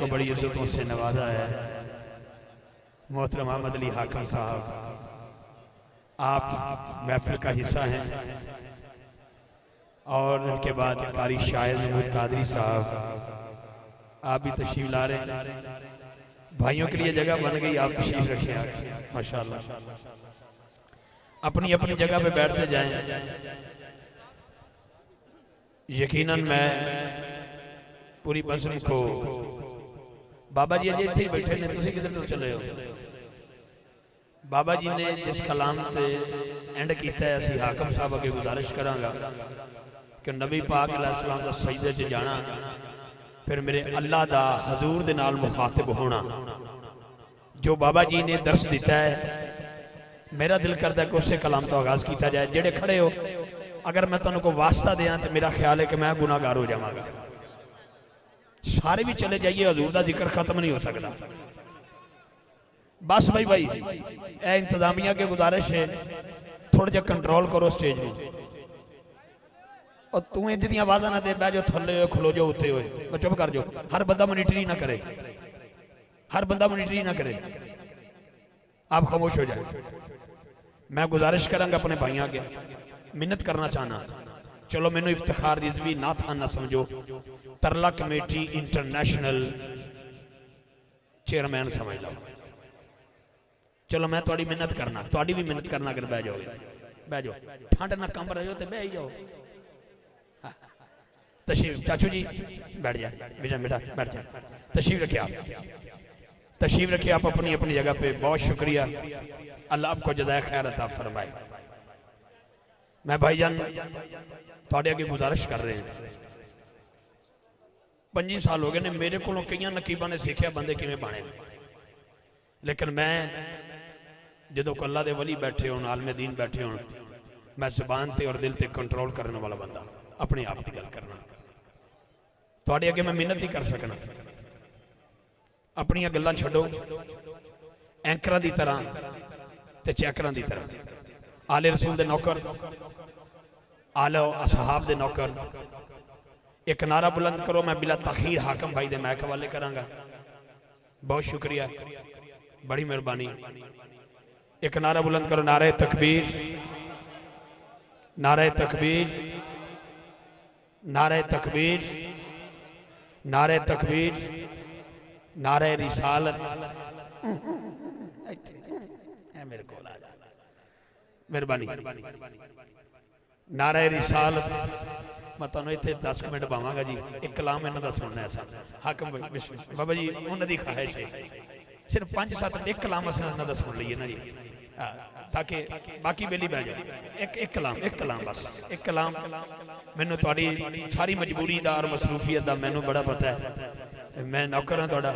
आपको बड़ी इज्जतों से नवाजा है। मोहतरम अहमद अली हाकिम साहब, आप महफिल का हिस्सा हैं। और उनके बाद कारी शायर महमूद कादरी साहब, आप भी तशरीफ ला रहे हैं। भाइयों के लिए जगह बन गई, आप तशरीफ रखें। माशाल्लाह, अपनी अपनी जगह पे बैठते जाएं। यकीनन मैं पूरी बज़म को बाबा जी अजे इत्थे बैठे ने, तुसीं किधर तो चले हो। बाबा जी ने जिस कलाम से एंड किया है, असीं हाकम साहब अगे गुजारिश करांगा कि नबी पाक अलैहिस्सलाम दा सजदे च जाना, फिर मेरे अल्लाह दा हजूर दे नाल मुखातिब होना। जो बाबा जी ने दर्श दिता है, मेरा दिल करता है कि उसे कलाम तो आगाज किया जाए। जेड़े खड़े हो, अगर मैं तुहानू कोई वास्ता दें तो मेरा ख्याल है कि मैं गुनाहगार हो जावांगा। सारे भी चले जाइए, हजूर का जिक्र खत्म नहीं हो सकता। बस भाई भाई ए इंतजामिया के गुजारिश है, थोड़ा जा कंट्रोल करो स्टेज में। और तू इंज दी आवाज़ ना दे, बह जाओ थले खलो जाओ उत्ते हुए, चुप कर जाओ। हर बंदा मोनिटरी ना करे, हर बंदा मोनिटरी ना करे, आप खामोश हो जाए। मैं गुजारिश करांगा अपने भाइयों के, मिन्नत करना चाहना। चलो मैनू इफ्तिखार रिजवी ना था ना समझो, तरला कमेटी इंटरनेशनल चेयरमैन समझ लो। चलो मैं थोड़ी मिन्नत करना, थोड़ी भी मिन्नत करना। अगर बह जाओ, बह जाओ, ठंड ना कंब रहे हो तो बह ही जाओ। तशरीफ चाचू जी बैठ जाए, बेटा बेटा बैठ जाए। तशरीफ रखिए आप, तशरीफ रखिए आप अपनी अपनी जगह पे। बहुत शुक्रिया, अल्लाह आपको जज़ाए खैर अता फरमाए। मैं भाईजान थोड़े अगे गुजारिश कर रहे हैं, 25 साल हो गए ने मेरे को कई नकीबा ने सीखा बंदे किवें बने, लेकिन मैं जो को अल्लाह दे वली बैठे हो, आलमे दीन बैठे हो, मैं जुबान ते और दिल ते कंट्रोल करने वाला बंदा, अपने आप की गल करना। थोड़े अगे मैं मिन्नत ही कर सकना। अपनियां गल्लां छड्डो, एंकरां दी तरह ते चैकरां दी तरह। आले रसूल दे नौकर, आले असहाब दे नौकर, एक नारा बुलंद करो। मैं बिला तखीर हाकम भाई दे मैक हवाले करांगा। बहुत शुक्रिया, बड़ी मेहरबानी। एक नारा बुलंद करो, नारे तकबीर, नारे तकबीर, नारे तकबीर, नारे तकबीर, नारे रिसालत। मेरे को मेहरबानी, नारे रिसालत। मैं तुहानू इत्थे 10 मिनट पावांगा जी, एक कलाम इन्हां दा सुनना है। हाकम बाबा जी उन्हां दी ख्वाहिश है, सिर्फ 5-7 एक कलाम असीं इन्हां दा सुन लईए ना जी, ताकि बाकी बेली बह जाए। एक कलाम, एक कलाम बस, एक कलाम। मैनू तुहाडी सारी मजबूरी दा और मसरूफियत दा मैनू बड़ा पता है, मैं नौकर हाँ तुहाडा।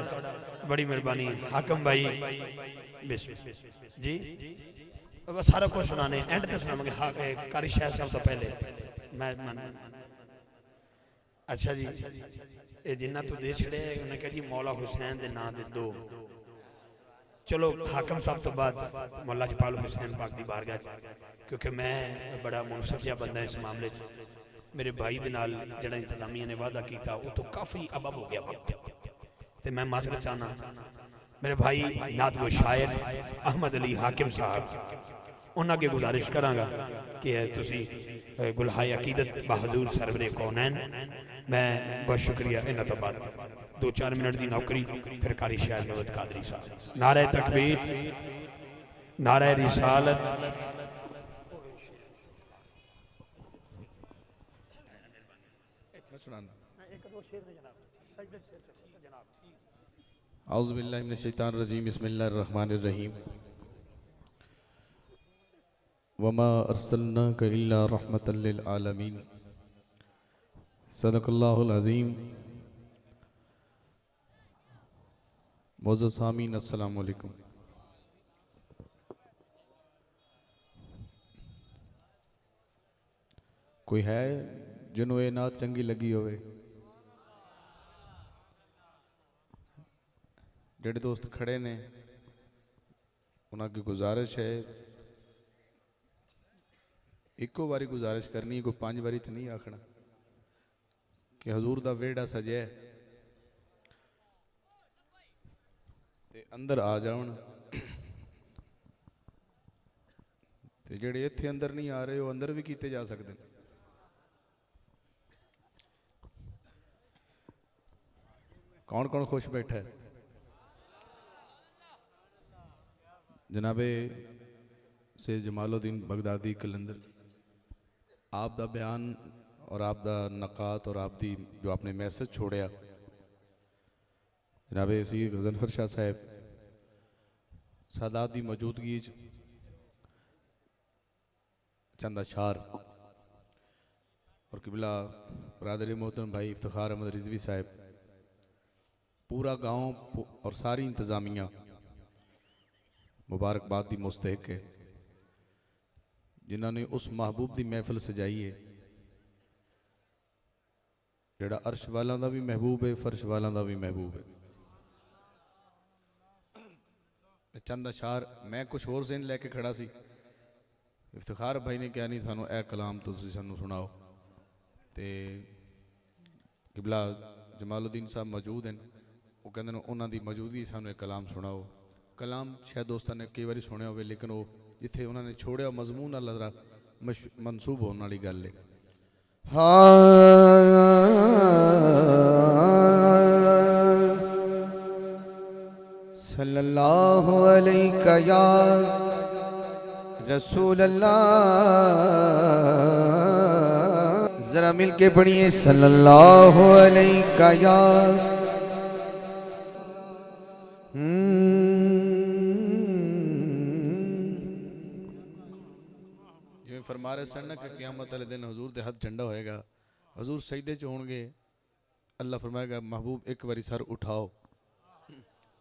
बड़ी मेहरबानी हाकम भाई जी, सारा कुछ सुनाने एंड तक सुनावांगे। हाँ कारी शाह साहब तो पहले मैं अच्छा जी, ये जिन्ना तू दे छड़े उन्हें कहा जी मौला हुसैन दे नाम दे दो। चलो हाकम साहब तो बाद मौला जपाल हुसैन पाक दी बारगाह, क्योंकि मैं बड़ा मुनसफ जिहा बंदा इस मामले मेरे भाई दे नाल जिहड़ा इंतजामिया ने वादा किया वो तो काफ़ी अबब हो गया वक्त, तो मैं माजरत चाहना। मेरे भाई नात गो शायर अहमद अली हाकिम साहब, उन्होंने के गुजारिश करांगा कि तुसी गुलहाए अकीदत बहादुर सरवरे कौनैन। मैं बहुत शुक्रिया। इन्हों तो बाद 2-4 मिनट की नौकरी, फिर कारी शायर महमूद कादरी साहब। नारे तकबीर, नारे रिसालत। औज़ु बिल्लाहि मिनश शैतानिर रजीम, बिस्मिल्लाहिर रहमानिर रहीम। वमा अर्सलनाका इल्ला रहमतल लिल आलमीन। सदक़ल्लाहुल अज़ीम। मोअज़्ज़ज़ सामीन, अस्सलामु अलैकुम। कोई है जिन्हों ये नात चंगी लगी होवे? जेड़े दोस्त खड़े ने उन्होंने गुजारिश है, इको बारी गुजारिश करनी, कोई 5 बारी तो नहीं आखना कि हजूर दा वेड़ा सजे ਤੇ ਅੰਦਰ ਆ ਜਾਣ ਤੇ ਜਿਹੜੇ ਇੱਥੇ ਅੰਦਰ ਨਹੀਂ ਆ ਰਹੇ ਉਹ ਅੰਦਰ ਵੀ ਕੀਤੇ ਜਾ ਸਕਦੇ ਨੇ। कौन कौन खुश बैठा है? जनाबे से जमालुद्दीन बगदादी कलंदर आप दा बयान और आप दा नकात और आप दी जो आपने मैसेज छोड़िया जनाबे सी गजनफर शाह साहब सादात दी मौजूदगी चंद अशार और किबला बरादरी मोहतरम भाई इफ्तिखार अहमद रिजवी साहब पूरा गांव और सारी इंतज़ामिया मुबारकबाद की मुस्तहिक है जिन्होंने उस महबूब की महफिल सजाई है जोड़ा अर्श वालों का भी महबूब है फर्श वालों का भी महबूब है। चंद अशार मैं कुछ होर ज़हन लैके खड़ा सी इफ्तिखार भाई ने कहा नहीं सानू ए कलाम तो सानू सुनाओ तो किबला जमालुद्दीन साहब मौजूद हैं वो कहते हैं उन्होंने मौजूदगी सानू एक कलाम सुनाओ। कलाम शायद दोस्तों ने कई बार सुनिया हो लेकिन वो जिथे उन्होंने छोड़िया मजमून नाल जरा मनसूब होने वाली गल है। सल्लल्लाहु अलैका या रसूल अल्लाह, जरा मिलके पढ़िए सल्लल्लाहु अलैका या। जिवें फरमा रहे सन कि क़यामत वाले दिन हजूर के हाथ झंडा होएगा, हजूर सजदे च होणगे, अल्लाह फरमाएगा महबूब एक बारी सर उठाओ।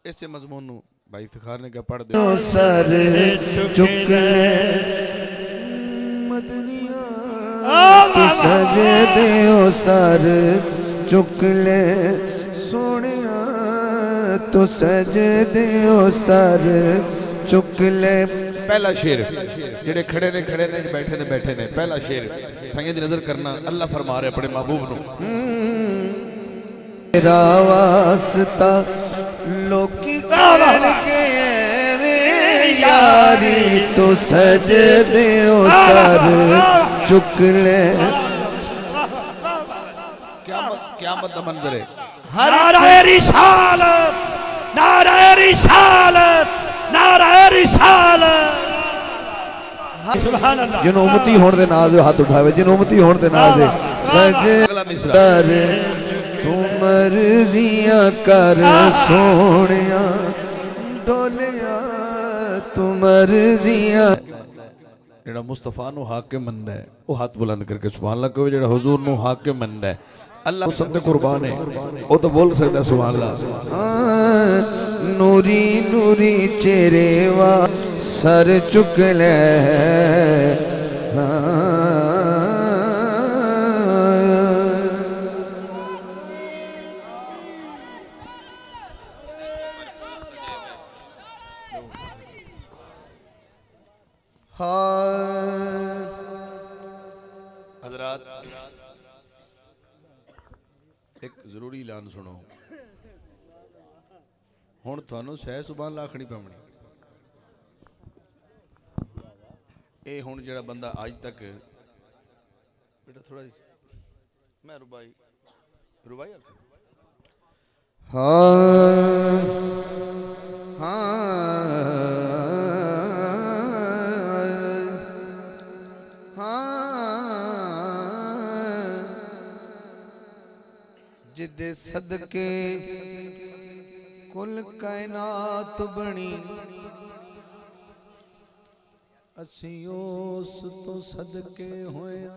इस मजमून नूं भाई इफ्तिखार ने क्या पढ़ दो सर चुक ले मदनिया सजदे ओ सर चुक ले सोनिया तो सजदे ओ सर चुक ले। पहला शेर जेड़े खड़े ने बैठे ने पहला शेर संगे दी नजर करना अल्लाह फरमा रहे अपने महबूब नूं तेरा वास्ता लोकी कहणगे वे यारी तो सजदे ओ सर चुक ले। क़यामत दा मंजर है। नारे रिसालत, नारे रिसालत, नारे रिसालत। सुभान अल्लाह। जिन उम्मती होने दे नाज़ हाथ उठावे, जिन उम्मती होने दे नाज़ सजदे तू मर्जियां कर सोनिया डोलिया तू मर्जियां। जेड़ा मुस्तफा नूं हाकिम मनदा है वो हाथ बुलंद करके सुभान अल्लाह कहो। जेड़ा हुजूर नूं हाकिम मनदा है अल्लाह सब ते कुर्बान है वो तो बोल सकदा सुभान अल्लाह। नूरी नूरी चेहरे वा सर चुक ले हजरात एक जरूरी ऐलान सुनो हुण तुहानू सह सुभान अल्लाह आखनी पवनी। ये हुण जेड़ा बंदा आज तक बेटा थोड़ा मैं रुबाई रुबाई जिदे सदके कुल कायनात बनी असी उस तो सदके होया।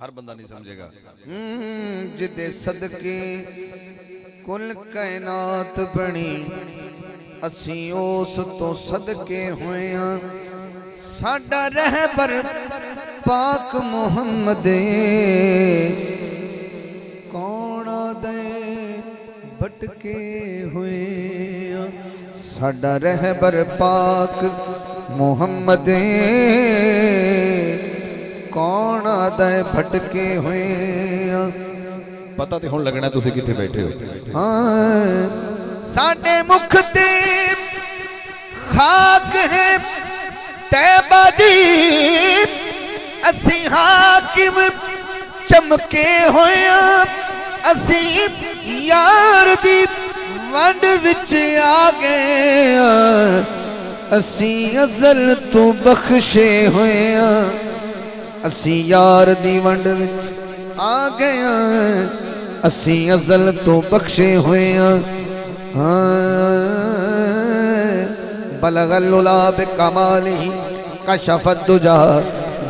हर बंदा नहीं समझेगा। जिदे सदके कुल कायनात बनी असी उस तो सदके होया। साडा रहबर पाक मुहम्मद कौन दे भटके हुए। साडा रहबर पाक मुहम्मद कौन दे भटके हुए। पता तो हुण लगना तुसीं कित्थे बैठे हो। साडे मुख ते खाक है तैबा दी असी हाकिम चमके होया असी यार दी वंड विच आ गए असी अज़ल तू बख्शे होया असी यार दी वंड विच आ गए असी अज़ल तू बख्शे होया बलगल उला बिकमालिही कशफत दुजा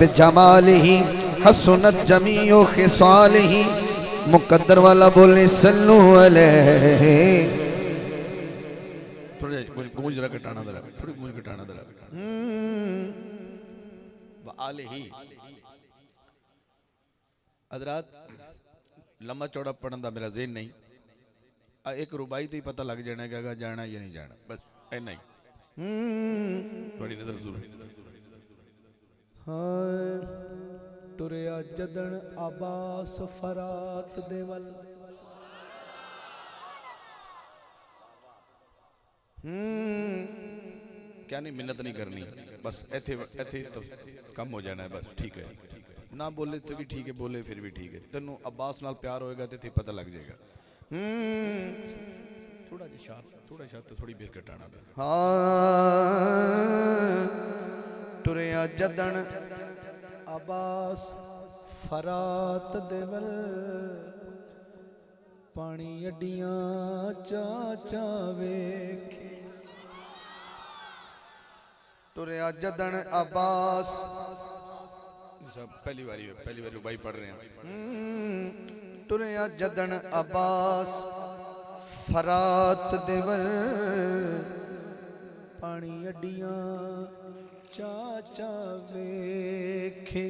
बिजमालिही हसनत जमीओ खिसालिही मुकद्दर वाला बोले सल्लू अलैहि थोड़ा गूंज जरा घटाना जरा थोड़ी गूंज घटाना जरा वालिही हज़रात लम्बा चौड़ा पढ़न का मेरा ज़हन नहीं एक रुबाई तो ही पता लग जाना कि अगर जाना या नहीं जाना बस इन्ना ही थोड़ी नजर जरूर टुरिया जदन आबास फरात देवल क्या नहीं मिन्नत नहीं करनी बस ऐथे ऐथे तो कम हो जाना है बस ठीक है ना बोले तो भी ठीक है बोले फिर भी ठीक है तेनों अब्बास नाल प्यार होएगा तो पता लग जाएगा थोड़ा शार्प तो थोड़ी बेर घटाना टुरिया जदन आबास फरात देवल पानी अड्डियां चाचा वेखे टुरिया जदन आबास सब पहली बारी भाई पढ़ रहे हैं टुरिया जदन आबास फरात देवल पानी अड्डियां चाचा वेखे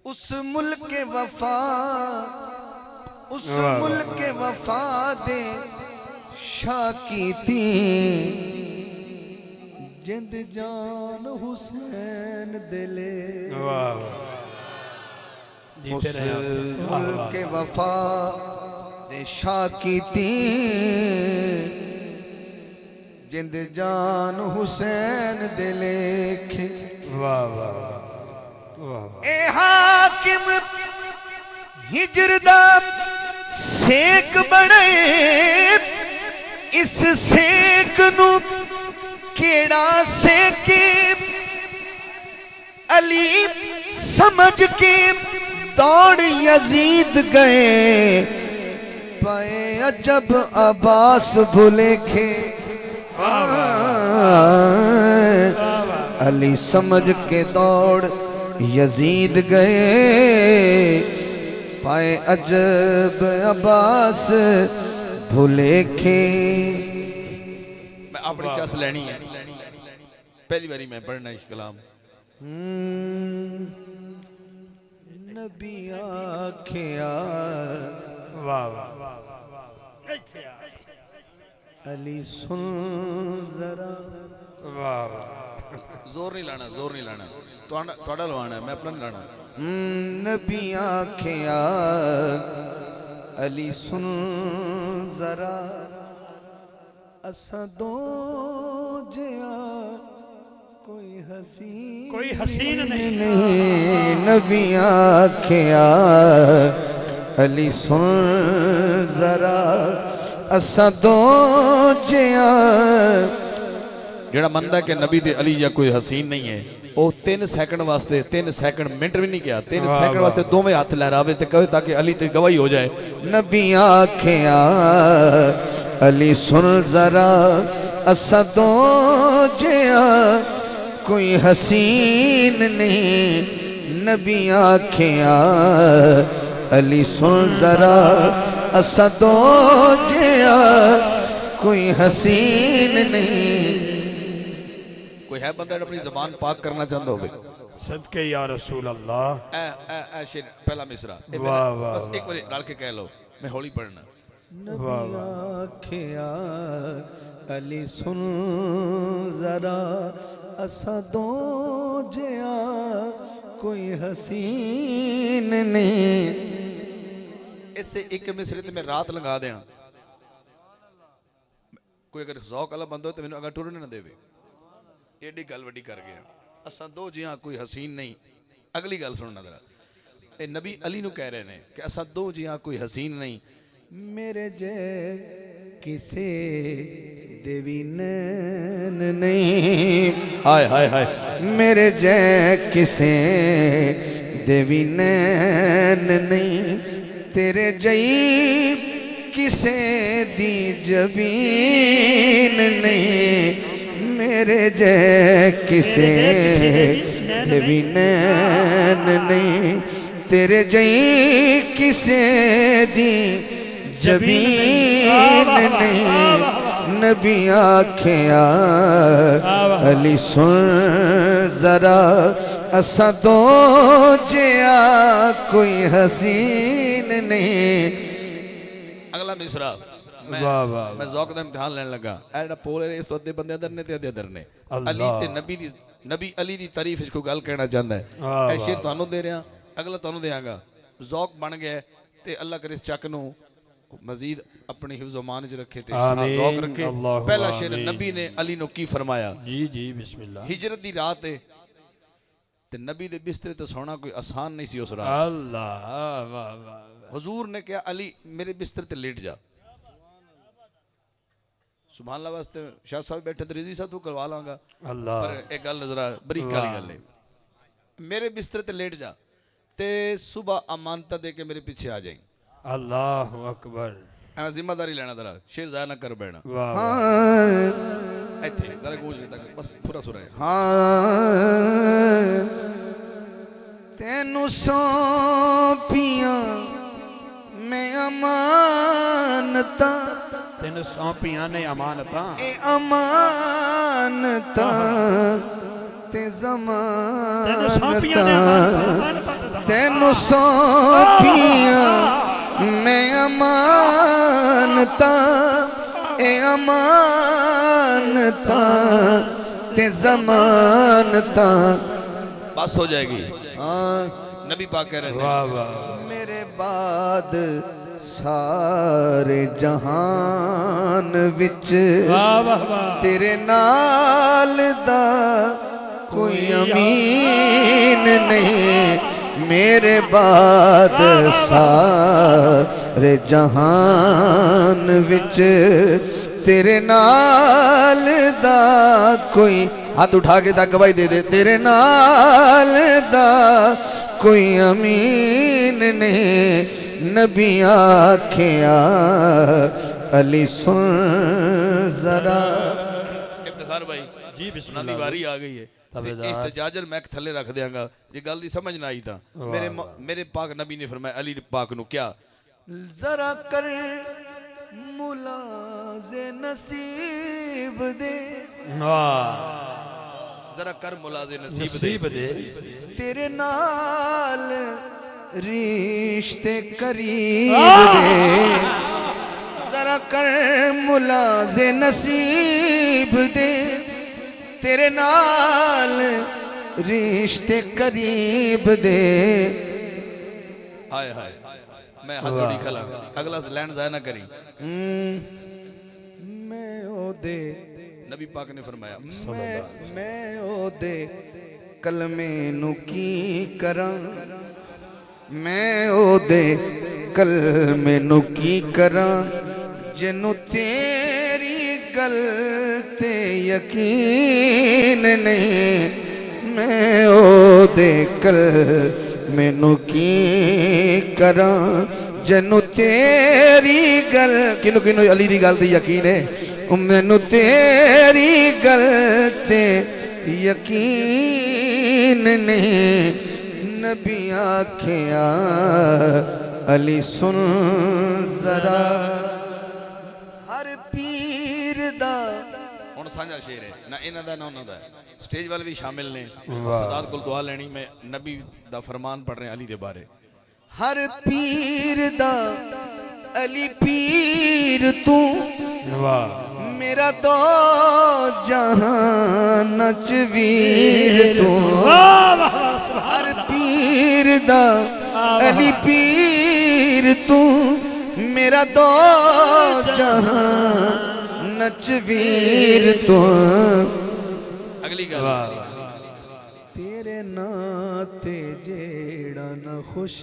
उस मुल्क वफा उस मुल्क वफा दे शाकी थी जिंद जान हुसैन दिले वाह उस मुल्क वफा दे शाकी थी जिंद जान हुसैन दे लेखे वाह वाह वाह ए हाकिम हिजर दा सेक बने इस सेक नू केड़ा सेके अली समझ के दौड़ यजीद गए पाए अजब अब्बास भुलेखे अली समझ के दौड़ यजीद गए पाए अजब अब्बास भुलेखे मैं अपनी चस लेनी है पहली बारी मैं पढ़ना इस कलाम नबी आखिया वाह वाह अली सुन जरा वाह वाह जोर नहीं लाना थोड़ा लवाना है मैं अपना नहीं लाना नबी आखिया अली सुन जरा असा दो जिया कोई हसीन नहीं नबी आखिया अली सुन जरा असा दो जिया जेड़ा मनदा कि नबी ते अली या कोई हसीन नहीं है वो 3 सेकंड वास्ते 3 सेकंड मिनट भी नहीं किया 3 सेकंड वास्ते दोवें हाथ लहरावे ते कहे ताकि अली ते गवाही हो जाए नबी आखिया अली सुन जरा असा दो जिया कोई हसीन नहीं नबी आखिया अली सुन जरा असा दो जिया कोई हसीन नहीं कोई है बंदा अपनी जबान पाक करना चाहता होवे सदके या रसूल अल्लाह ए शेर पहला मिसरा वाह वाह बस एक बार डाल के कह लो मैं हौली पढ़ना नबी आखिया अली सुन जरा असा दो जिया कोई हसीन नहीं इससे एक मिसरे ते मैं रात लगा दिया कोई अगर ज़ौक वाला बंदा हो तो मैंने अगर टुरने ना देवे एडी गल वड्डी कर गया असा दो जियां कोई हसीन नहीं अगली गल सुनना जरा ये नबी अली नू कह रहे हैं कि असा दो जियां कोई हसीन नहीं मेरे जे किसे देवी नैन नहीं हाय हाय हाय मेरे जे किसे देवी नैन नहीं तेरे जई किसे दी जबीन नहीं मेरे जे किसे देवी नैन नहीं तेरे जई किसे दी जबीन नहीं नबी आखिया अली सुन जरा असा दो जिया कोई हसीन नहीं अगला मिसरा मैं ज़ौक दा इम्तिहान लेने लगा एड़ा पोल है इस तो अद्धे बंदे अंदर ने ते अद्धे अंदर ने अली ते नबी अली दी तारीफ विच कोई गल कहना चाहता है ऐसे तुहानू दे रहा अगला तुहानू देंगा ज़ौक बन गया ते अल्लाह करे इस चक नू मजीद अपनी हिफ्ज़ मान च रखे ते ज़ौक रखे पहला शेर नबी ने अली नू की फरमाया जी जी बिस्मिल्लाह हिजरत दी रात है ते नबी दे बिस्तरे ते सोना कोई आसान नहीं सी उस रात अल्लाह वाह वाह हुजूर ने कहा अली मेरे बिस्तर ते लेट जा सुभान अल्लाह वास्ते शाह साहब बैठे तो रिजी साहब तू करवा लांगा अल्लाह पर एक गल जरा बरीक वाली गल है मेरे बिस्तर ते लेट जा ते सुबह अमानता दे के मेरे पीछे आ जाए अल्लाह अकबर ऐना जिम्मेदारी लेना जरा शेर जाया ना कर बैठना वाह इत्थे जरा गूंज ले तक बस पूरा सुरा है तेनू सौंपियां मैं अमानता तेन सौंपियां ने अमानतां ए अमानता ते ज़मानता तेनू सौंपियां मैं अमानता ए अमानता ते ज़मानता बस हो जाएगी नबी पाक कह रहे हैं वाह वाह मेरे बाद सारे जहान विच वाह वाह वाह तेरे नाल दा कोई अमीन नहीं मेरे बाद सारे जहान विच तेरे नाल दा कोई हाथ उठा के दा गवाही दे दे तेरे नाल दा कोई अमीन नहीं नबी आखिया अली सुन जरा इफ्तिखार भाई जी सुना दी बारी आ गई है इhtजाजर मैं थले रख देंगा ये गल दी समझ ना आई था मेरे पाक नबी ने फरमाया अली पाक नु क्या जरा कर मुलाजे नसीब दे जरा कर मुलाजे नसीब दे तेरे नाल रिश्ते करीब दे जरा कर मुलाजे नसीब दे तेरे नाल रिश्ते करीब दे हाय हाय मैं हाथ जोड़ी खला अगला लैंड जाया ना करी मैं ओ दे नबी पाक ने फरमाया मैं ओ दे कलमे नु की करा मैं ओ दे कलमे नु की करा जिन्नू तेरी गल ते यकीन नहीं मैं ओ दे कल मैनू की करा जिन्नू तेरी गल किनू किनू अली दी गल ते यकीन है मैनू तेरी गल ते यकीन नहीं नबी आखिया अली सुन जरा हर पीर दा हुण साझा शेर है ना इन्हां दा ना उन्हां दा स्टेज वाले भी शामिल ने सदात को दुआ लेनी मैं नबी दा फरमान पढ़ रहे अली दे बारे हर पीर दा अली पीर तू वाह मेरा दो जहान च वीर तू हर पीर दा अली पीर तू मेरा दो जहान नच वीर तू अगली गल तेरे नाते जेड़ा न खुश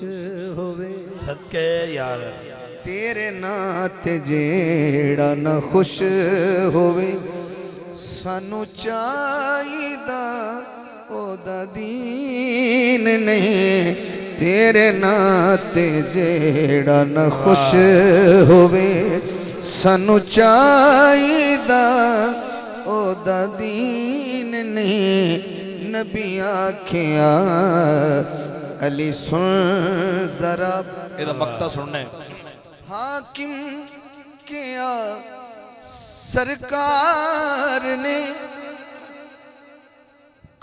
होवे सदके यार तेरे नाते जेड़ा न खुश होवे सानू चाहिदा ओदा दीन नहीं तेरे नाते जेड़ा न खुश होवे सानू चाहिदा ओदा दीन नहीं नबी आखिया अली सुन जरा ਇਹਦਾ ਮਕਤਾ सुनना है हाकिम किया सरकार ने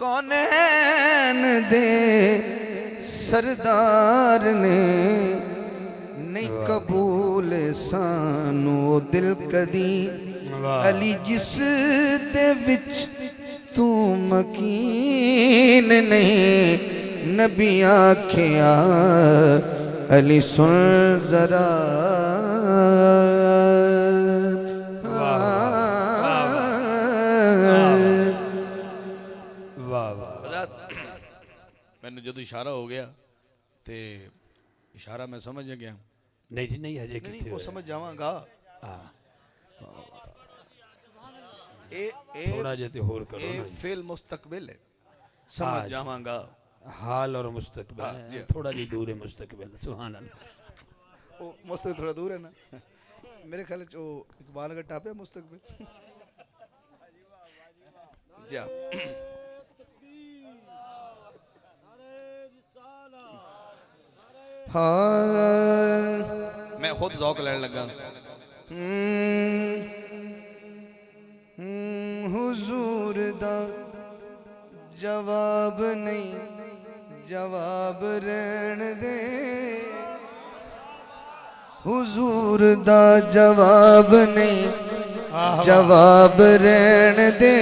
कौनैन दे सरदार ने नहीं कबूल सानू दिल कदी अली जिस दे विच तू मकीन नहीं नबी आखिया अली सुन जरा वाह वाह मैंने जो इशारा हो गया तो इशारा मैं समझ गया नहीं जी नहीं हजे नहीं किथे वो समझ जावांगा हाँ थोड़ा थोड़ा जे ते होर करो ना फेल मुस्तकबिल है समझ हाँ। जावांगा हाल और मुस्तकबिल हाँ, है, जी। थोड़ा जी दूर है मुस्तकबिल सुभान अल्लाह वो मुस्तकबिल थोड़ा दूर है ना मेरे ख्याल में इकबाल का टाप है मुस्तकबिल जा हाँ मैं खुद जौक लेने लगा हुजूर दा जवाब नहीं जवाब रहन दे हुजूर दा जवाब नहीं जवाब रहन दे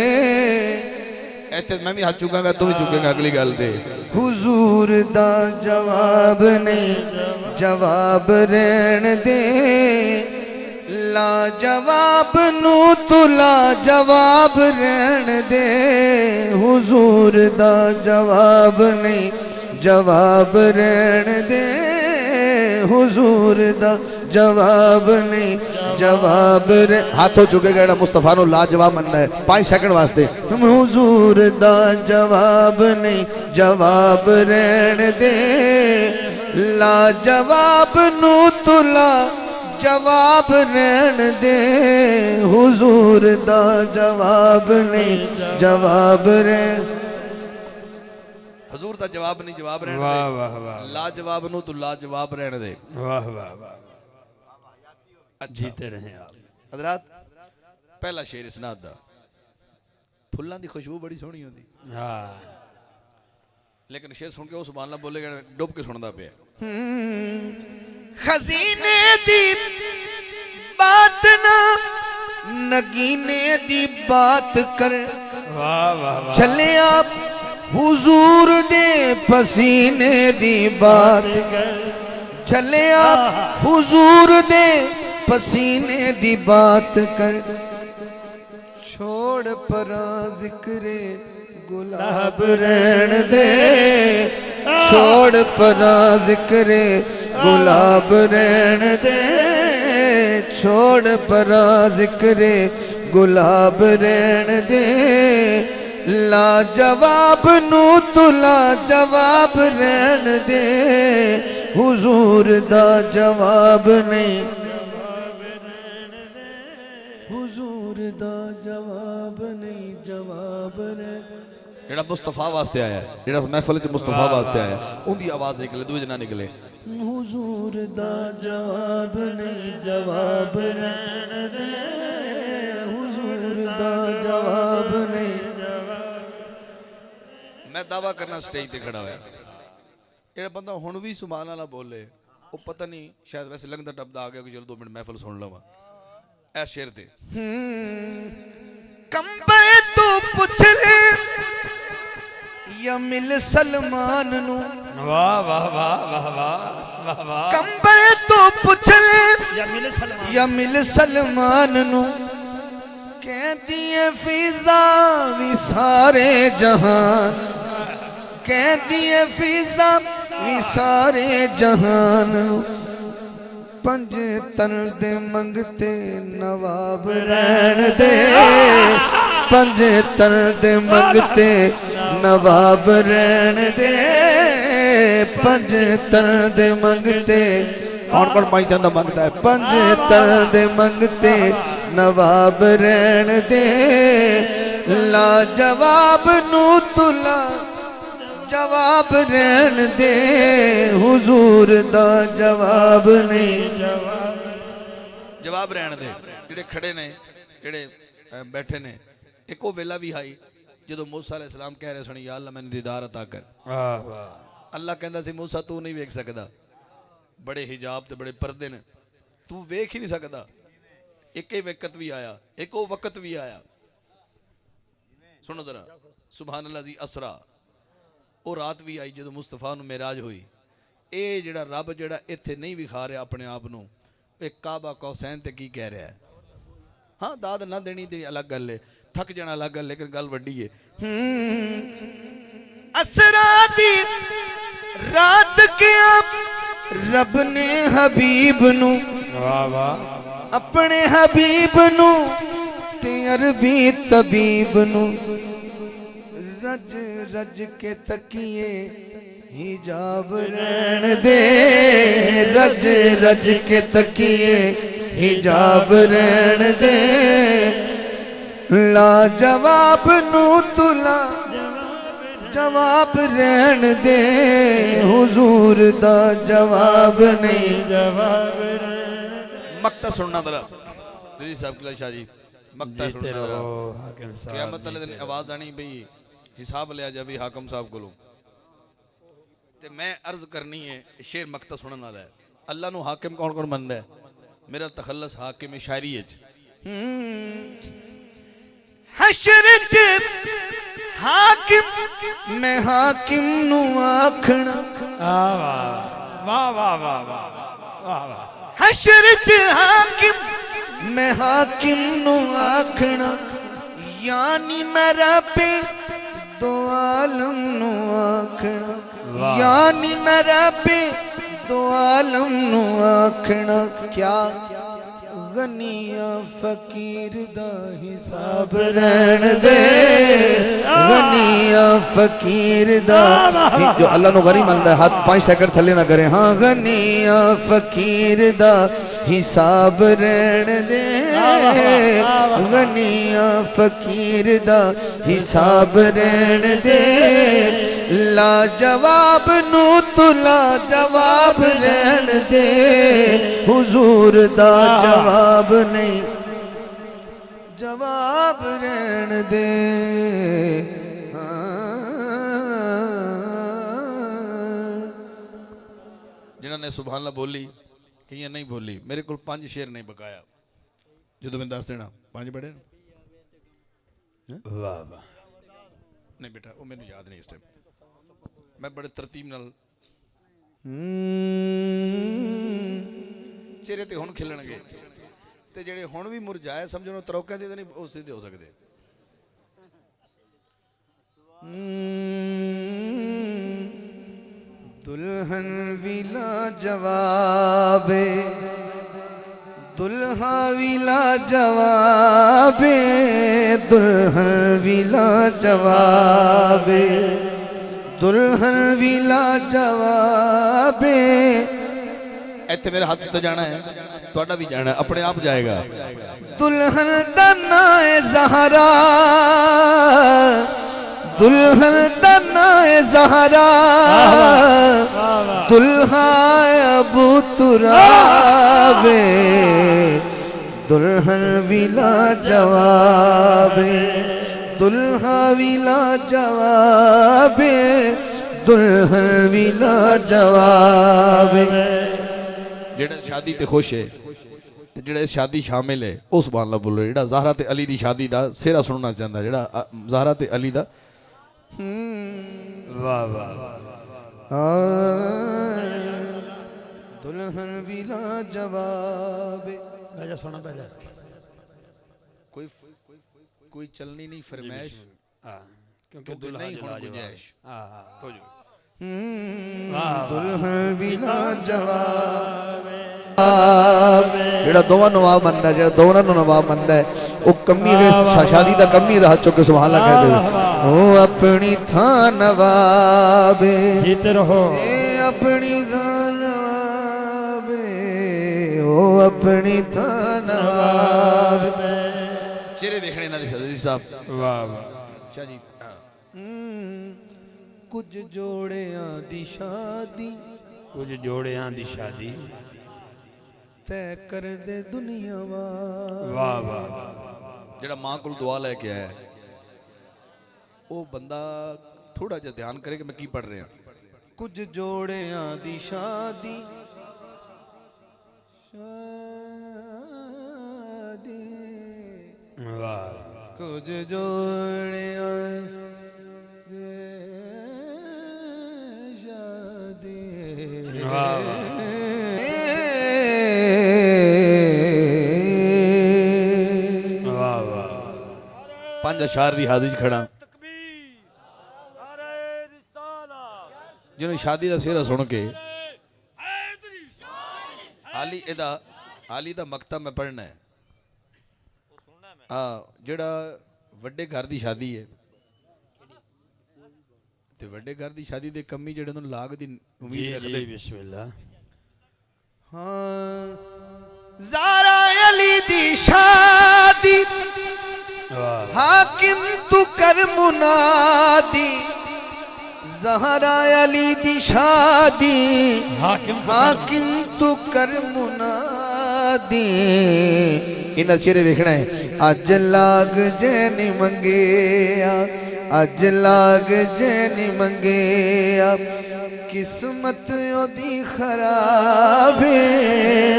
ऐसे मैं भी हाथ चुकांगा तू भी चुकेगा अगली गल दे हुजूर दा जवाब नहीं जवाब रहन दे ला जवाब नू तू ला जवाब रहन दे हुजूर दा जवाब नहीं जवाब रहन दे हुजूर दा जवाब नहीं जवाब हाथों चुकेगा जेड़ा मुस्तफा नु लाजवाब मनदा है 5 सेकंड वास्ते हुजूर दा जवाब नहीं जवाब रहन दे ला जवाब नू तू ला जवाब रहन दे हुजूर दा जवाब नहीं जवाब रहन हजूर दा जवाब नहीं जवाब रहने वाह दे वाह वाह लाजवाब नु तू लाजवाब रहने दे वाह वाह वाह जीते रहे आप हजरात पहला शेर इसनाद दा फुल्लां दी खुशबू बड़ी सोहनी होंदी हाँ लेकिन शेर सुन के वो सुभान अल्लाह बोलेगा डुब के सुनदा पिया खजीने दी बात ना नगीने दी बात कर वाह वाह वाह चलिया हुजूर दे पसीने दी बात चलिया हुजूर दे पसीने दी बात कर छोड़ परा जिक्रे गुलाब रहन दे छोड़ परा जिक्रे गुलाब रहन दे छोड़ परा जिक्रे गुलाब रहन दे ला जवाब नू तू ला जवाब रहन दे हुजूर दा जवाब नहीं हुजूर दा जवाब नहीं जवाब रहन जेड़ा मुस्तफा वास्ते आया जेड़ा महफिल च मुस्तफा वास्ते आया उनकी आवाज निकले दूजे ना निकले हुजूर दा जवाब नहीं जवाब रहन दे हुजूर दा जवाब नहीं मैं दावा करना स्टेज ते खड़ा होया जेड़ा बंदा हुण भी सुभान अल्लाह बोले वो पता नहीं शायद वैसे लंघदा टपदा आ गया कि चलो 2 मिनट महफिल सुन लवा ऐ शेर ते कंबर तू पुछ ले या मिल सलमान नू वाह वाह वाह वाह वाह वाह वाह कंबर तू पुछ ले या मिले सलमान या मिल सलमान नू कहती है फिजा भी सारे जहान, कहती है फिजा भी सारे जहान, पंज तन दे मंगते नवाब रहन दे, पंज तन दे मंगते नवाब रहन दे, पंज तन दे मंगते। कौन कौन पाई तन मंगता है? पंज तन दे मंगते नवाब रहन दे, ला जवाब नू तुला जवाब रहन दे, हुजूर दा जवाब नहीं। जवाब रहन दे। जेड़े खड़े ने जेड़े बैठे ने, एक वो वेला भी आई जो मूसा अलैहिस्सलाम कह रहे सन, या अल्लाह मैनू दीदार अता कर। अल्लाह कहंदा सी मूसा तू नहीं वेख सकदा, बड़े हिजाब ते बड़े पर्दे ने, तू वेख ही नहीं सकदा। एक ही वक्त भी आया, एक वो वक्त भी आया। सुनो जरा, सुभान अल्लाह दी असरा, वो रात भी आई जो मुस्तफा नू मेराज हुई। ये जेड़ा रब जेड़ा इत्थे नहीं विखा रहा अपने आप नू, एक काबा कौसैन ते की कह रहा है। हाँ दाद ना देनी ते अलग गल है, थक जाना अलग गल, लेकिन गल वड्डी है। असरा दी रात क्या रब ने हबीब नू, अपने हबीब नू ते अरबी तबीब नू, रज रज के तकिए हिजाब रहन दे, रज रज के तकिए हिजाब रहन दे, ला जवाब नू तुला जवाब रहन दे, हुजूर दा जवाब नहीं। मक्ता सुनना जरा दीदी साहब किला शाह जी, मक्ता सुनना जरा। क़यामत वाले दिन आवाज आनी भाई हिसाब लिया जाए हाकम साहब को। ते मैं अर्ज करनी है, शेर मक्ता सुनने वाला है। अल्लाह नू हाकिम कौन कौन मनदा है? मेरा तखल्लस हाकिम शायरी है। हशर च हाकिम मैं हाकिम नू आखना, हशर च हाकिम मैं हाकिम नू आखना, यानी मेरा पे दो आलम नू आखना, यानी मेरा पे दो आलम नू आखना। क्या गनिया फकीर दा हिसाब रहन दे, गनिया फकीर दा, जो अल्लाह नु गनी मनदा है हाथ 5 सेकंड थले ना करे। हाँ गनिया फकीर दा हिसाब रहन दे, गनिया फकीर दा हिसाब रहन दे, ला जवाब नू तुला जवाब रहन दे, हुजूर दा जवाब नहीं, जवाब रहन दे। जिन्होंने सुभान अल्लाह बोली कि ये नहीं बोली, मेरे को 5 शेर नहीं बकाया, जो तुम्हें दस देना 5 पढ़े। वाह वाह, नहीं बेटा वो मैंने याद नहीं इस टाइम, मैं बड़े तरतीब नाल चेहरे ते हुण खिलणगे, ते जेड़े हुण भी मुरझाए समझो तरौकियां दे नहीं उस दे हो सकदे। दुल्हन विला जवाबे, दुल्हा विला जवाबे, दुल्हन विला जवाबे, दुल्हन विला जवाबे। इत्थे मेरे हाथ तो जाना है, ਤੁਹਾਡਾ भी जाना है, अपने आप जाएगा। दुल्हन दा नाम है ज़हरा, दुल्हन दा नाम है ज़हरा, दुल्हा अबू तुराबे, दुल्हन विला जवाबे, दुल्हा विला जवाबे, दुल्हन विला जवाबे। जेड़ा शादी ते खुश है, जेड़ा शादी शामिल है उस सुभान अल्लाह बोलो। जेड़ा ज़हरा ते अली दी शादी दा सेरा सुनना चाहता, जेड़ा ज़हरा ते अली दा। वाह वाह, दुल्हन विला जवाबे। बेजा सुना बेजा, कोई कोई चलनी नहीं फरमाइश हाँ क्योंकि क्योंकि दुल्हा नहीं जो हुण लाजवाब। गुंजाइश हाँ तो जो दुल्हन भी लाजवाब ਜਿਹੜਾ ਦੋਵਾਂ ਨਵਾਬ ਬੰਦਾ ਜਿਹੜਾ ਦੋਵਾਂ ਨੂੰ ਨਵਾਬ ਬੰਦਾ ਉਹ ਕਮੀ ਸ਼ਾਦੀ ਦਾ ਕਮੀ ਦਾ ਹੱਥ ਚੁੱਕ ਕੇ ਸੁਭਾਨ ਅੱਲਾਹ ਕਹਿੰਦੇ ਉਹ ਆਪਣੀ ਥਾਂ ਨਵਾਬ जीत रहो ਇਹ ਆਪਣੀ ਥਾਂ ਨਵਾਬ ਉਹ ਆਪਣੀ ਥਾਂ ਨਵਾਬ ਚਿਹਰੇ ਦੇਖਣੇ ਇਹਨਾਂ ਦੇ ਸਦੀਕ ਸਾਹਿਬ वाह वाह ਅੱਛਾ ਜੀ ਕੁਝ ਜੋੜਿਆਂ ਦੀ ਸ਼ਾਦੀ कुछ जोड़ियां दी शादी ਤੈ ਕਰਦੇ ਦੁਨੀਆ वाह वाह ਜਿਹੜਾ ਮਾਂ ਕੋਲ ਦੁਆ ਲੈ ਕੇ ਆਇਆ ਉਹ ਬੰਦਾ ਥੋੜਾ ਜਿਹਾ ਧਿਆਨ ਕਰੇ ਕਿ ਮੈਂ ਕੀ ਪੜ ਰਿਹਾ ਕੁਝ ਜੋੜਿਆਂ ਦੀ ਸ਼ਾਦੀ वाह ਕੁਝ ਜੋੜਿਆਂ ਦੇ ਸ਼ਾਦੀ वाह वाह वाह ਪੰਜ ਅਸ਼ਾਰ ਦੀ ਹਾਜ਼ਰੀ 'ਚ ਖੜਾ ਜਿਹਨੂੰ ਸ਼ਾਦੀ ਦਾ ਸਿਹਰਾ ਸੁਣ ਕੇ ਹਾਲੀ ਦਾ ਮਕਤਬ ਮੈਂ ਪੜ੍ਹਨਾ ਹੈ ਜਿਹੜਾ ਵੱਡੇ ਘਰ ਦੀ ਸ਼ਾਦੀ ਹੈ ਤੇ ਵੱਡੇ ਘਰ ਦੀ ਸ਼ਾਦੀ ਦੇ ਕੰਮੀ ਜਿਹੜੇ ਨੂੰ ਲਾਗ ਦੀ जी ਉਮੀਦ जी ਰੱਖਦੇ बिस्मिल्लाह ਹਾਂ ਜ਼ਾਰਾ ਅਲੀ ਦੀ ਸ਼ਾਦੀ वाह हाकिम तू कर मुनादी ज़हरा अली दी शादी हाकिम तू कर मुनादी इन चेहरे देखना है अज लाग जैनी मंगे अज लाग जैनी मंगे किस्मत ओदी खराब है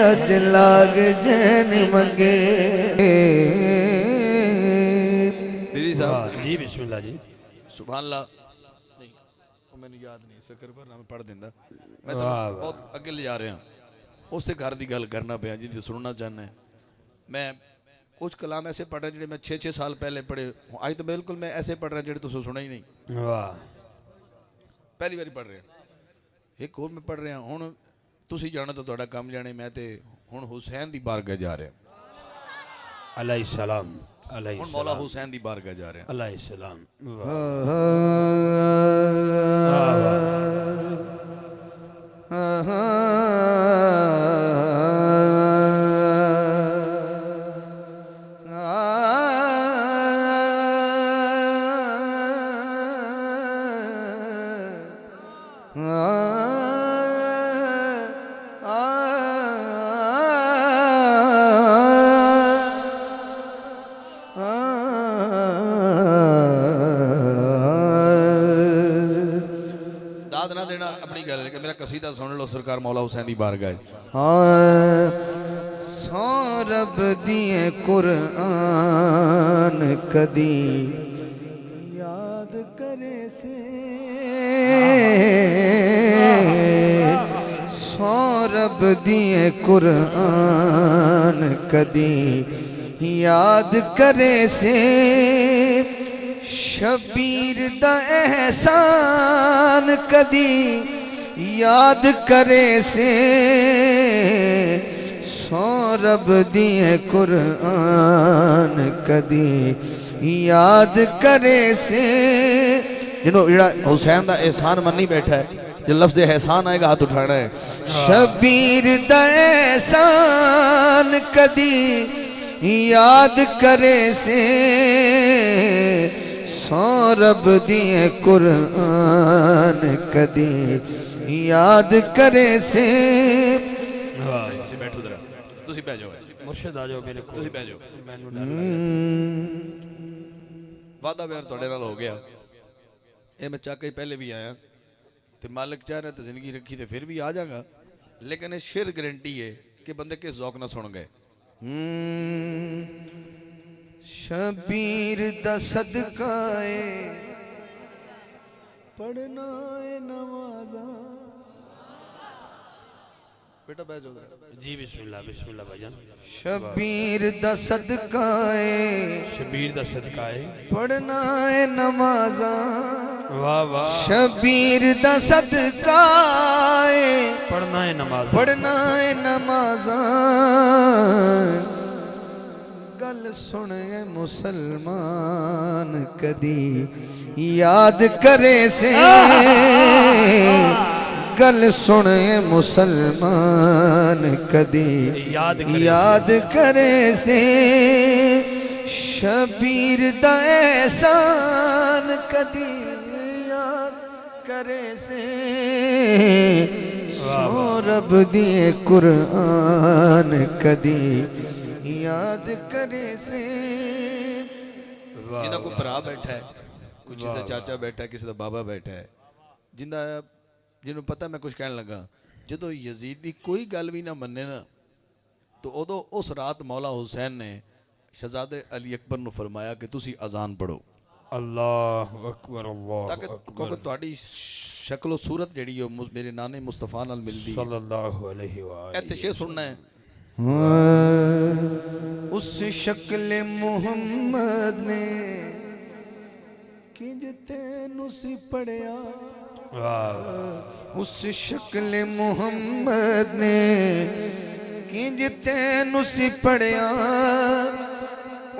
अज लाग जैनी मंगे वाह जी बिस्मिल्लाह जी ਸੁਭਾਨ ਅੱਲਾ ਨਹੀਂ ਉਹ ਮੈਨੂੰ ਯਾਦ ਨਹੀਂ ਫਿਕਰ ਪਰ ਮੈਂ ਪੜ੍ਹ ਦਿੰਦਾ ਮੈਂ ਵਾਹ, ਤਾਂ ਵਾਹ। ਬਹੁਤ ਅੱਗੇ ਲਿਜਾ ਰਿਹਾ ਉਸੇ ਘਰ ਦੀ ਗੱਲ ਕਰਨਾ ਪਿਆ ਜਿਹਦੀ ਸੁਣਨਾ ਚਾਹੁੰਦਾ ਮੈਂ ਕੁਝ ਕਲਾਮ ਐਸੇ ਪੜ੍ਹ ਰਿਹਾ ਜਿਹੜੇ ਮੈਂ 6-6 ਸਾਲ ਪਹਿਲੇ ਪੜ੍ਹੇ ਅੱਜ ਤਾਂ ਬਿਲਕੁਲ ਮੈਂ ਐਸੇ ਪੜ੍ਹ ਰਿਹਾ ਜਿਹੜੇ ਤੁਸੀਂ ਸੁਣੇ ਹੀ ਨਹੀਂ वाह ਪਹਿਲੀ ਵਾਰੀ ਪੜ੍ਹ ਰਿਹਾ ਇੱਕ ਹੋਰ ਮੈਂ ਪੜ੍ਹ ਰਿਹਾ ਹੁਣ ਤੁਸੀਂ ਜਾਣੋ ਤਾਂ ਤੁਹਾਡਾ ਕੰਮ ਜਾਣੇ ਮੈਂ ਤੇ ਹੁਣ ਹੁਸੈਨ ਦੀ ਬਾਰਗਾਹ ਜਾ ਰਿਹਾ अलैहिस्सलाम ਹੁਣ ਮੌਲਾ ਹੁਸੈਨ ਦੀ ਬਾਰਗਾਹ ਜਾ ਰਿਹਾ अलैहिस्सलाम ਦਾਦ ਨਾ ਦੇਣਾ ਆਪਣੀ ਗੱਲ ਹੈ ਕਿ ਮੇਰਾ ਕਸੀਦਾ ਸੁਣ ਲਓ ਸਰਕਾਰ ਮੌਲਾ ਹੁਸੈਨ ਦੀ ਬਾਰਗਾਹ 'ਚ ਸੋ ਰੱਬ ਦੀਏ ਕੁਰਾਨ ਕਦੀ ਯਾਦ ਕਰੇ ਸੇ ਸੋ ਰੱਬ ਦੀਏ ਕੁਰਾਨ ਕਦੀ ਯਾਦ ਕਰੇ ਸੇ शबीर दा एहसान कदी याद करे से सो रब दिए कुरान कदी याद करे से जिन्हों जेड़ा हुसैन दा एहसान मन्नी बैठा है जो लफ्ज़ एहसान आएगा हाथ उठाना है शबीर दा एहसान कदी याद करे से सो रब दिए कुरान कदी याद करे से ਤੁਸੀਂ ਬੈਠੋ ਜਰਾ ਤੁਸੀਂ ਬਹਿ ਜਾਓ मुर्शिद आ जाओ मेरे को ਤੁਸੀਂ ਬਹਿ ਜਾਓ मैनू डर ਵਾਦਾ ਵਿਆਹ ਤੁਹਾਡੇ ਨਾਲ ਹੋ ਗਿਆ ਇਹ ਮੈਂ ਚੱਕ ਕੇ ਪਹਿਲੇ ਵੀ ਆਇਆ ਤੇ ਮਾਲਕ ਚਾਹ ਰਿਹਾ ਤੇ ਜ਼ਿੰਦਗੀ ਰੱਖੀ ਤੇ ਫਿਰ ਵੀ ਆ ਜਾਗਾ ਲੇਕਿਨ ਇਹ ਸ਼ੇਰ ਗਰੰਟੀ ਹੈ ਕਿ ਬੰਦੇ ਕਿਸ ਜ਼ੌਕ ਨਾਲ ਸੁਣ ਗਏ शबीर दा सदका है पढ़ना है नमाजा बेटा बैठ जाओ जी बिस्मिल्लाह भाईजान। शबीर दा सदका है शबीर दा सदका है पढ़ना है नमाज़ा वाह वाह शबीर दा सदका है पढ़ना है नमाज पढ़ना है नमाज़ा गल सुन ए मुसलमान कदी याद करे से गल सुन ए मुसलमान कदी याद करे से शबीर दा एहसान कदी याद करे से सो रब दिए कुरान कदी याद करे से जिन्दा कोई भरा बैठा है कोई किसी चाचा बैठा है किसी का बाबा बैठा है जिंदा जिन्होंने पता मैं कुछ कहने लगा जो यजीद की कोई गल भी ना मन्ने ना तो उदो उस रात मौला हुसैन ने शहजादे अली अकबर ने फरमाया कि तुसी अजान पढ़ो अल्लाह अकबर ताकि क्योंकि तुम्हारी शक्लो सूरत जड़ी मेरे नाने मुस्तफा नाल मिलदी सल्लल्लाहु अलैहि वसल्लम इत्थे शेर सुनना है उस शक्ल मुहम्मद ने किंज तेनू सी पढ़िया वाह उस शक्ल मुहम्मद ने किंज तेनू सी पढ़िया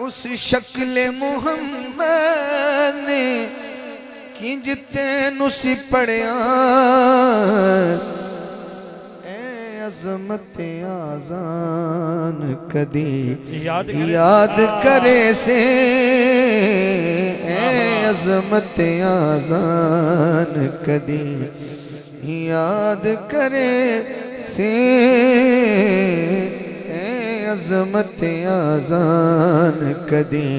उस शक्ल मुहम्मद ने किंज तेनू सी पढ़िया अज़मत आज़ान कदी याद करे से अज़मत आज़ान कदी याद करे से अज़मत आज़ान कदी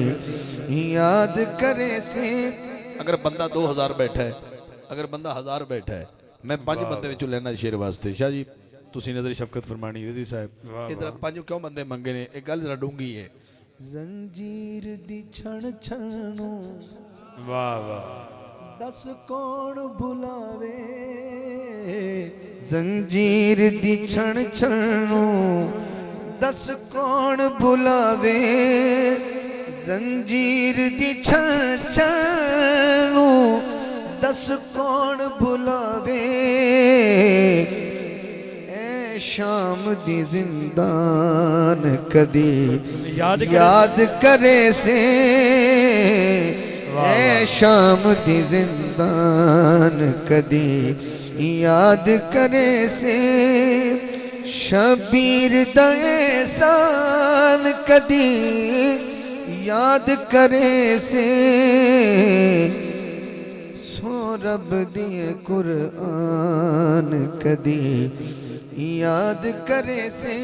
याद करे से अगर बंदा 2000 बैठा है अगर बंदा 1000 बैठा है मैं 5 बंदे विचों लेना शेर वास्ते शाह जी तुसी नजर शफकत फरमानी रजी साहब इधर 5 क्यों बंदे मंगे ने एक गल जरा डूंगी है जंजीर दी छण छणो वाह वाह दस कौन भुलावे जंजीर दी छण छणो दस कौन भुलावे जंजीर दी छण छणो दस कौन भुलावे शाम दी जिंदान कदी याद करे से ए शाम दी जिंदान कदी याद करे से शबीर दा एहसान कदी याद करे से सो रब दिए कुरान कदी याद करे से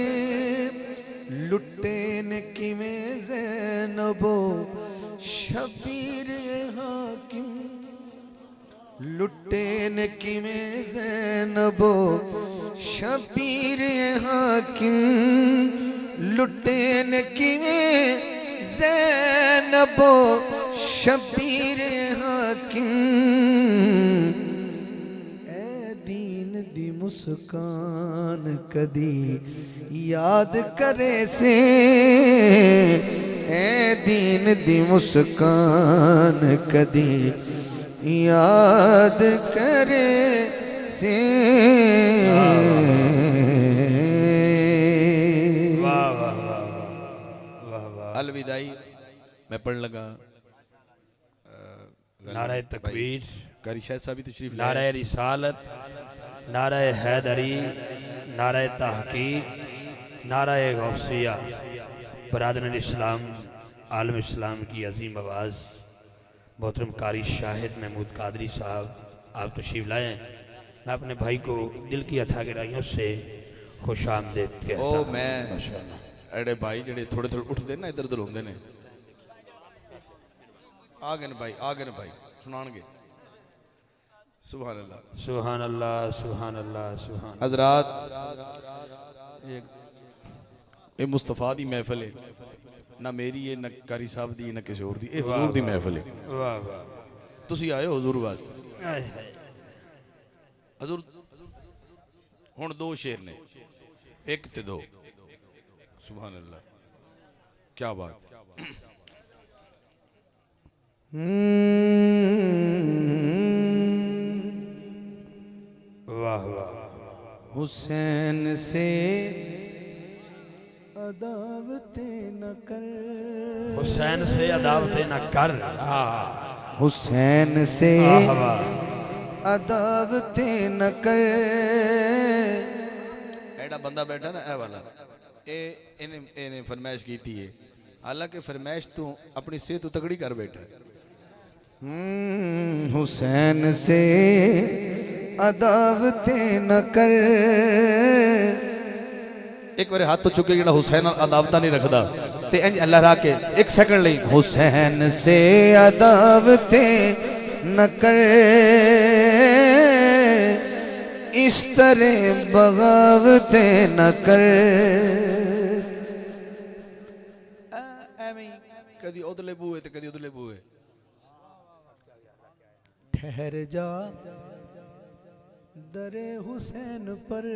लुटे ने किवें ज़ैनबो शबीर हाकिम लुटे ने किवें ज़ैनबो शबीर हाकिम लुटे ने किवें ज़ैनबो शबीर हाकिम दी मुस्कान कदी याद करे से ए दीन दी मुस्कान कदी याद करे से वाह वाह वाह वाह अलविदाई मैं पढ़ लगा नारे तकबीर कारी शायद साहब भी तशरीफ नारे रिसालत नारे हैदरी नारे तहकीक नारे गौसिया बरादरन इस्लाम आलम इस्लाम की अजीम आवाज़ मोहतरम कारी शाहिद महमूद कादरी साहब आप तशरीफ लाए। मैं अपने भाई को दिल की अथा गहराइयों से खुश आमदीद कहता हूं। मैं अड़े भाई जड़े थोड़े थोड़े उठते ना इधर उधर होंगे ने आ गए भाई सुनानगे सुभान अल्लाह सुभान अल्लाह सुभान अल्लाह सुभान हजरात ये मुस्तफा दी महफिल है ना मेरी है ना कारी साहब दी ना किसी और दी ये हुजूर दी महफिल है। वाह वाह तुसी आए हो हुजूर वास्ते आए हाय। हजूर हुण दो शेर ने एक ते दो। सुभान अल्लाह, क्या बात। वाह वाह। हुसैन से अदावते न कर, हुसैन से अदावते न कर। हुसैन से वाह वाह। अदावते न कर। एड़ा बंदा बैठा ना, ए वाला, इन्हें फरमाइश की थी है, हालांकि फरमाइश तू अपनी सेहत तगड़ी कर बैठा है। हुसैन से अदावते न कर। एक बार हाथ तो चुके जरा हुसैन अदावता नहीं रखता ते इंज अल्लाह रा के एक सेकंड ਲਈ हुसैन से अदावते न कर, इस तरह बगावते न कर। ਐਵੇਂ ਕਦੀ ਉਧਰਲੇ ਬੂਏ ਤੇ ਕਦੀ ਉਧਰਲੇ ਬੂਏ। ठहर जा दरे हुसैन पर,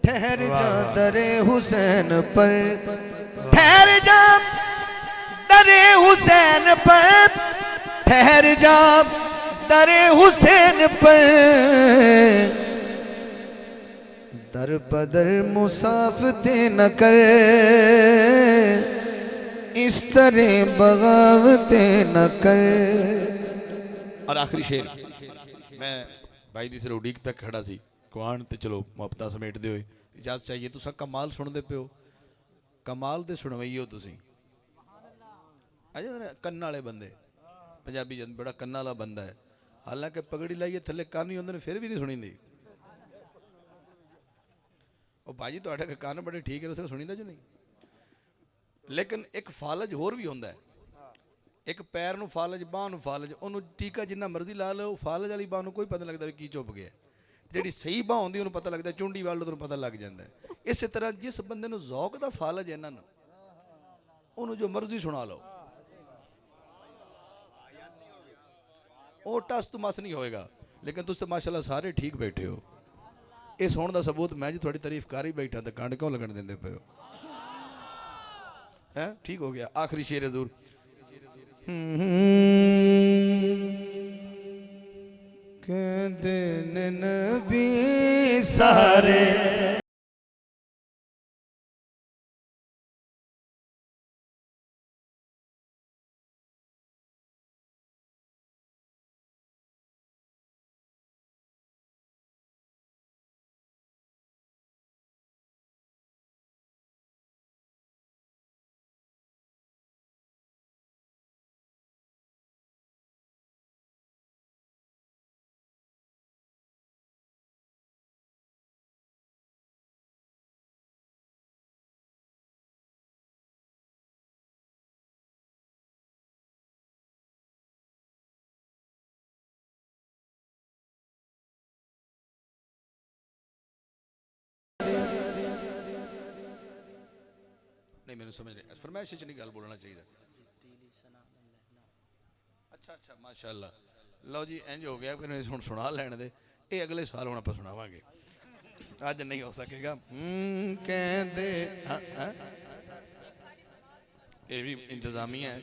ठहर जा दरे हुसैन पर, ठहर जा दरे हुसैन पर, ठहर जा दरे हुसैन पर। दर बदर मुसाफते न कर, इस तरह बगावते न कर। और आखिरी शेर मैं भाई दी सिर उड़ीक तक खड़ा सी कुआन ते चलो मुहब्बतां समेटदे होए इजाजत चाहिए। तुसा कमाल सुनदे पियो, कमाल दे सुनवईओ तुसी। अजे कन्न वाले बंदे पंजाबी जन बड़ा कन्न वाला बंदा है, हालांकि पगड़ी लाइए थले कान ही होंदे ने फिर भी नहीं सुनींदी। ओ भाजी तुहाडे कान बड़े ठीक है, उसे सुनींदा जो नहीं। लेकिन एक फालज होर भी होंदा है, एक पैर नूं फालज बांह नूं फालज, उन्होंने टीका जिन्ना मर्जी ला लो, फालज वाली बांह नूं कोई पता लगता भी की चुप गया। जिहड़ी सही बांह होंदी उन्होंने पता लगता, चुंडी वाल उन्होंने पता लग जाता है। इस तरह जिस बंदे नूं ज़ौक दा फालज है इन्हां नूं, उन्होंने जो मर्जी सुना लो, वो टस तो मस नहीं होएगा। लेकिन तुम तो माशाल्लाह सारे ठीक बैठे हो। इस होने का सबूत मैं जी थोड़ी तारीफ कर ही बैठा, तो कंड क्यों लगन देंदे पे हो? है ठीक हो गया। आखिरी शेर हजूर। कहते नबी सारे नहीं मैंने समझ नहीं, फरमाइश नहीं गल बोलना चाहिए। अच्छा अच्छा माशाल्लाह। लो जी इंज हो गया, फिर हुण सुना लैण दे, ये अगले साल हुण आपां सुनावांगे, अज नहीं हो सकेगा। कहते ये भी इंतजामिया है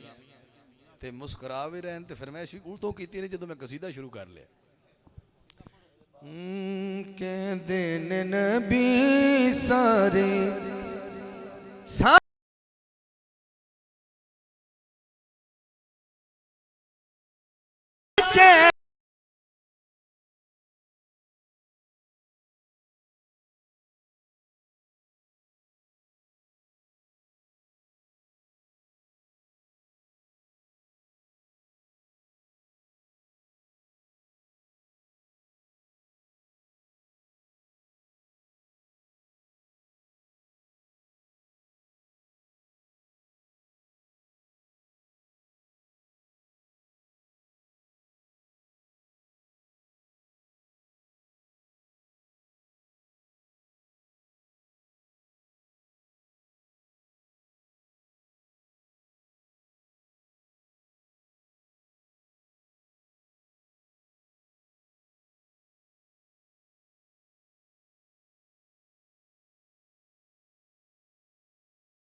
ते मुस्कुरा भी रहन ते फरमाइश भी उतों की नहीं जो मैं कसीदा शुरू कर लिया। कहते नबी सारे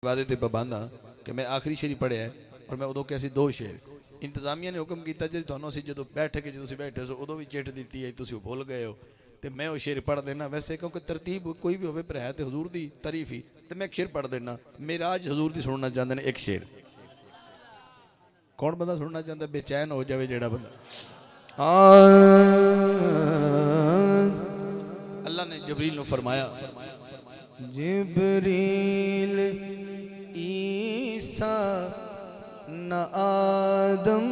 वादे ते पाबंद हाँ कि मैं आखिरी शेर ही पढ़िया है और मैं उदों कैसे 2 शेर इंतजामिया ने हुक्म किया जी तुहानू असीं जदों बैठक जो बैठे सो उदों भी चिट दी है तुसीं भुल गए हो तो मैं वो शेर पढ़ देना वैसे क्योंकि तरतीब कोई भी हो पर है तो हजूर की तारीफ ही तो मैं एक शेर पढ़ देना मेरा आज हजूर की सुनना चाहते हैं एक शेर कौन बंदा सुनना चाहता बेचैन हो जाए जेड़ा बंदा अल्लाह ने जबरील ने फरमाया जिब्रील ईसा न आदम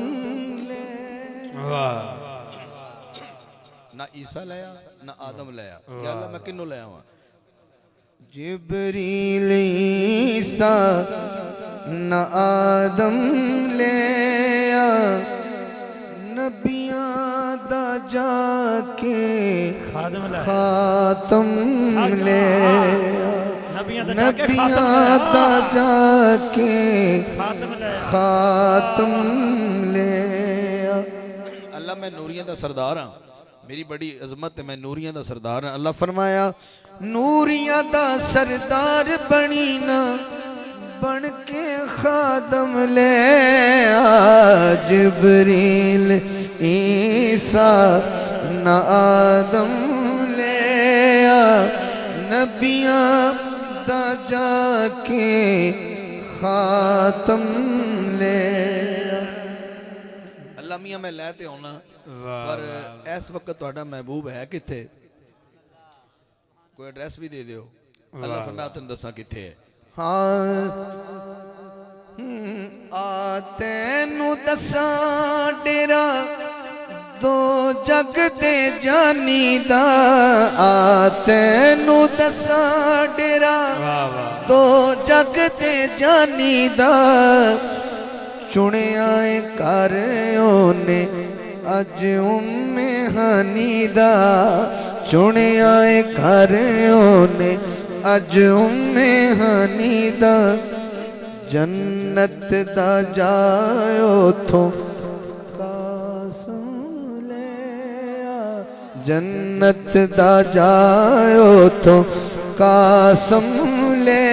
ले ना ईसा लाया ना आदम लाया या अल्लाह मैं किन्नों लाया हुआ जिब्रील ईसा न आदम ले नबियां दा जाके खातम ले नबियां दा जाके खातम ले अल्लाह मैं नूरियां दा सरदार हाँ मेरी बड़ी अजमत है मैं नूरियां दा सरदार हाँ अल्लाह फरमाया नूरियां दा सरदार बनी ना बन के खादम ले जिब्रील ईसा न आदम ले नबियां दा जाके खातम ले अल्लाह मियां मैं लैते आना पर इस वक्त तुहाडा महबूब है किथे कोई एड्रेस भी दे दियो अल्लाह फरमाया तुम दसा किथे है हाँ तेनू दसा डेरा दो जग दे जानी दा तेनू दसा डेरा दो जग दे जानी दा चुनिया कर ओने अज उम्मे हनी दा चुनिया कर ओने अज उम्मे हनी दा जन्नत दा जायो थो कासम ले जन्नत दा जायो थो कासम ले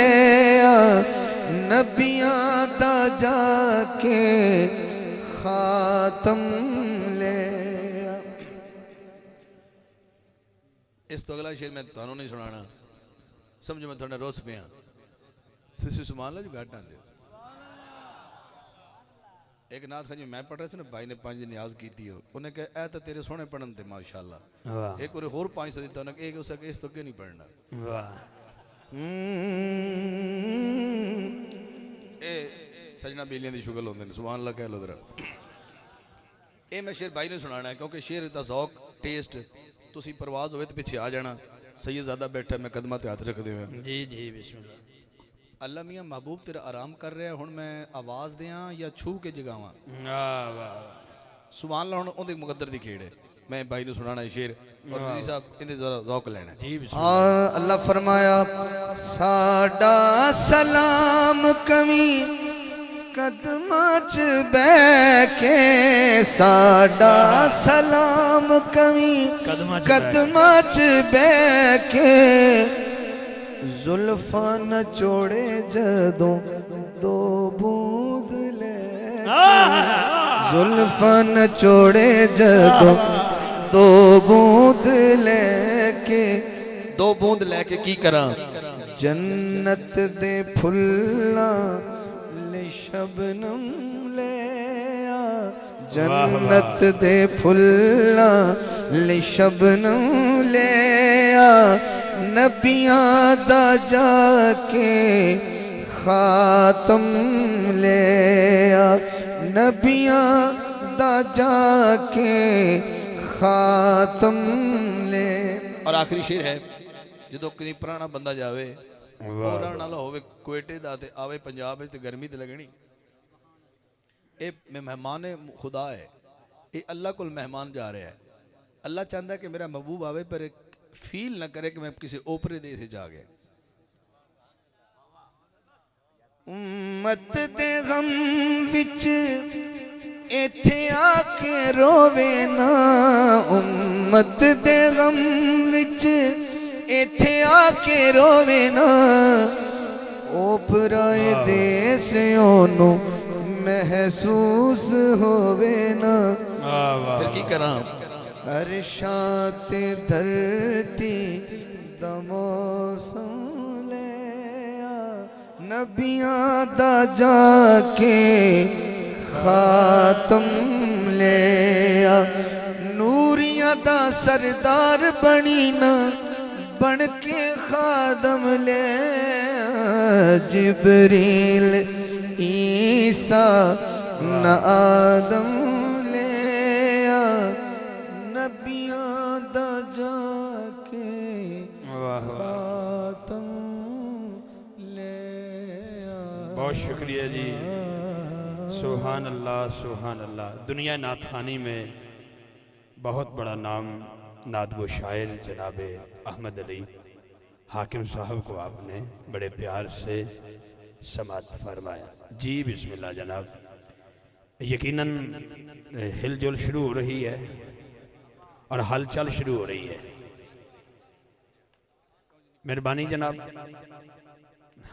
नबियां दा जाके खातम ले इस तो अगला शेर मैं तुहानू नहीं सुनाना समझो मैं थोड़ा रोस पे तुम सुमान लो जो घट आते एक नाथ खजी मैं पढ़ रहा था ना भाई ने 5 दिन याद की हो उन्हें कहा तो तेरे सोने पढ़न थे माशाल्लाह एक और होर 5 सौ दिता उन्हें एक हो सके इस तो क्यों नहीं पढ़ना ए सजना बेलियां दी शुगल होंदे ने सुभान अल्लाह कह लो जरा ए मैं शेर भाई ने सुनाना है क्योंकि शेर दा ज़ौक टेस्ट तुसी परवाज होवे तो पीछे आ जाना सैयदजादा बैठा मैं कदमां ते हाथ रख देवां जी जी बिस्मिल्लाह अल्लाह मियां महबूब तेरा आराम कर रहा हुण मैं आवाज़ दियां या छू के जगावां सुभान अल्लाह हुण ओंदे मुकद्दर दी खेड़ है मैं भाई ने सुनाना है शेर और जी साहब इन्हें जरा ज़ौक लेना जी अल्लाह फरमाया साडा सलाम कमी कदमां च बैके साडा सलाम कमी कदमां च बैके जुल्फा न चोड़े जदों दो बूंद ले जुल्फा न चोड़े जदों दो बूंद लेके 2 बूंद लेके की करा जन्नत दे फुल्ला ले शबनम ले जन्नत दे फुल्ला ले शबनम ले नबियां दा जाके खातम ले नबियां दा जाके खातम ले और आखिरी शेर है जो किसी पुराना बंदा जावे रहने वाला होवे कोयटे दा ते आवे पंजाब विच ते गर्मी ते लगनी ए मेहमान खुदा है ये अल्लाह को मेहमान जा रहा है अल्लाह चाहता है कि मेरा महबूब आवे पर फील ना करे कि मैं किसी ओपरे देश से जा गया उम्मत दे गम विच इथे आके रोवे ना उम्मत दे गम विच इथे आके रोवे ना ओ ओपराए देश ओनू महसूस होवे ना। वाह वाह फिर की करा अरशां ते धरती दा मौसम ले आ, नबियां दा जाके खातम ले आ, नूरियां दा सरदार बनी ना बन के खादम ले आ, जिब्रील ईसा न आदम ले आ, नबियां दा जाके वाह वाह खातम ले आ। बहुत शुक्रिया जी। सुभान अल्लाह सुभान अल्लाह। दुनिया नाथखानी में बहुत बड़ा नाम नादगो शायर जनाब अहमद अली हाकिम साहब को आपने बड़े प्यार से समात फरमाया जी। बिस्मिल्लाह जनाब। यकीनन हिलजुल शुरू हो रही है और हलचल शुरू हो रही है। मेहरबानी जनाब।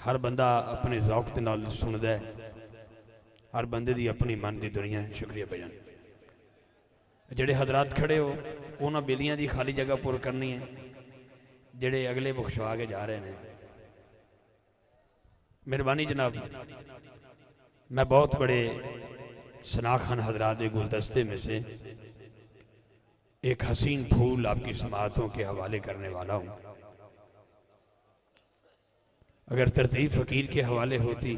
हर बंदा अपने जौक दे नाल सुनदा है, हर बंदे दी अपनी मन की दुनिया है। शुक्रिया भजन। जेड़े हजरात खड़े हो उन्होंने बेलियां की खाली जगह पुर करनी है, जेड़े अगले बख्शवा के जा रहे हैं। मेहरबानी जनाब। मैं बहुत बड़े सनाखान हजरात के गुलदस्ते में से एक हसीन फूल आपकी समातों के हवाले करने वाला हूँ। अगर तरतीब फ़कीर के हवाले होती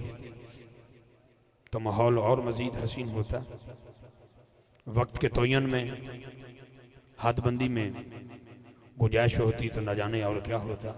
तो माहौल और मज़ीद हसीन होता। वक्त के तोयन में हदबंदी में गुंजाइश होती तो न जाने और क्या होता।